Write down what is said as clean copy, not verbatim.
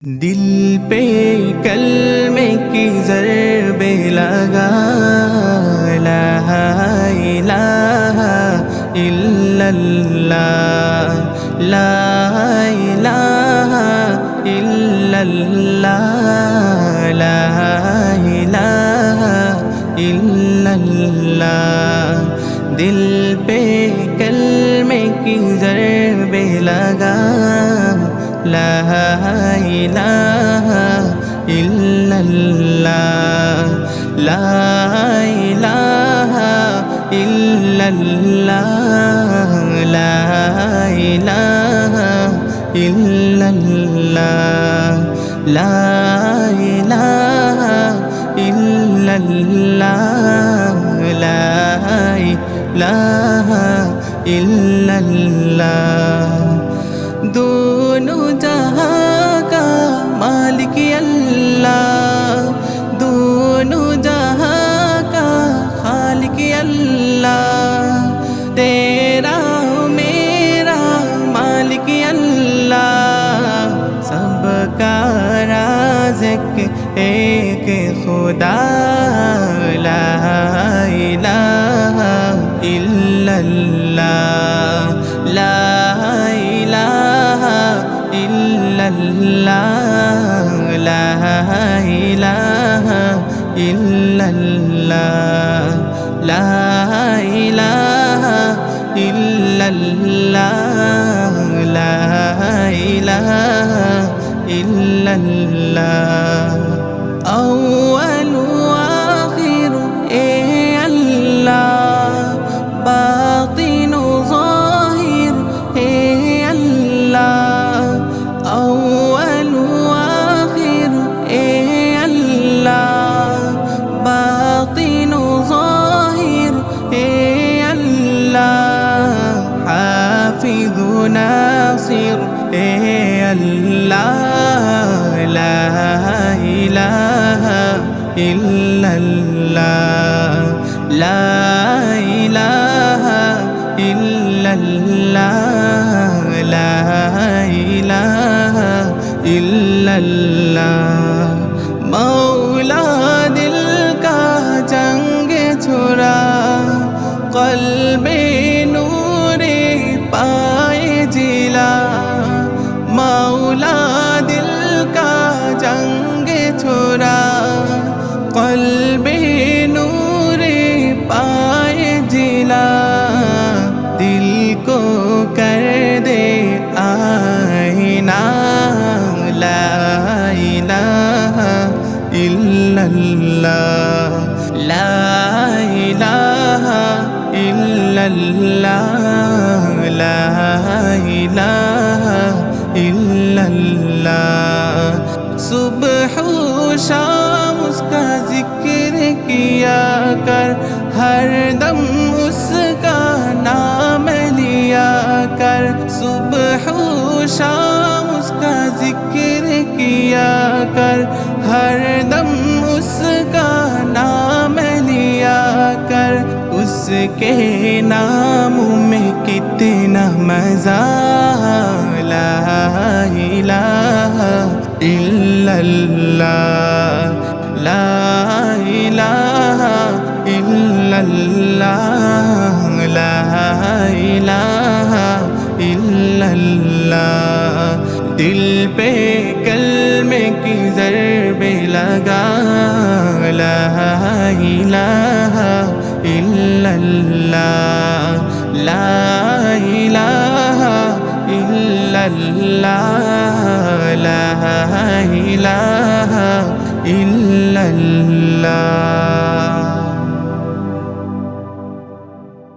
दिल पे कलमे की ज़रबे लगा, ला इलाहा इल्लल्लाह, ला इलाहा इल्लल्लाह, ला इलाहा इल्लल्लाह। दिल पे कलमे की ज़रबे लगा, ला इलाहा इल्लल्लाह, ला इलाहा इल्लल्लाह, ला इलाहा इल्लल्लाह, ला इलाहा इल्लल्लाह, ला इलाहा इल्लल्लाह। दोनों जहां का मालिक अल्लाह, दोनों जहां का खालिक अल्लाह, तेरा मेरा मालिक अल्लाह, सबका राज़िक एक खुदा, ला इलाहा इल्लल्लाह, ला इलाहा इल्लल्लाह, ला इलाहा इल्लल्लाह, ला इलाहा इल्लल्लाह, ला इलाहा इल्लल्लाह। अव्वल आखिर ए अल्लाह, बातिन ज़ाहिर ए अल्लाह, अव्वल आखिर ए अल्लाह, बातिन ज़ाहिर ए अल्लाह, हाफिज़ नासिर ए अल्लाह, ला इलाहा इल्लल्लाह, ला इलाहा इल्लल्लाह, ला इलाहा इल्लल्लाह। मौला दिल का जंग छुड़ा, क़ल्बे नूरे पाए जिला, मौला दिल का जंग छुड़ा, क़ल्बे नूरे पाए जिला, दिल को कर दे आईना, ला इलाहा इल्लल्लाह, ला इलाहा इल्लल्लाह, ला इलाहा इल्लल्लाह। सुबह शाम उसका जिक्र किया कर, हर दम उसका नाम लिया कर, सुबह शाम उसका जिक्र किया कर, हर दम उसका नाम लिया कर, उसके नाम में कितना मज़ा, ला इलाहा इल्लल्लाह, ला इलाहा इल्लल्लाह, ला इलाहा इल्लल्लाह। दिल पे कलमे की ज़रबे लगा, ला इलाहा इल्लल्लाह, ला इलाहा इल्लल्लाह, ला इलाहा इल्लल्लाह।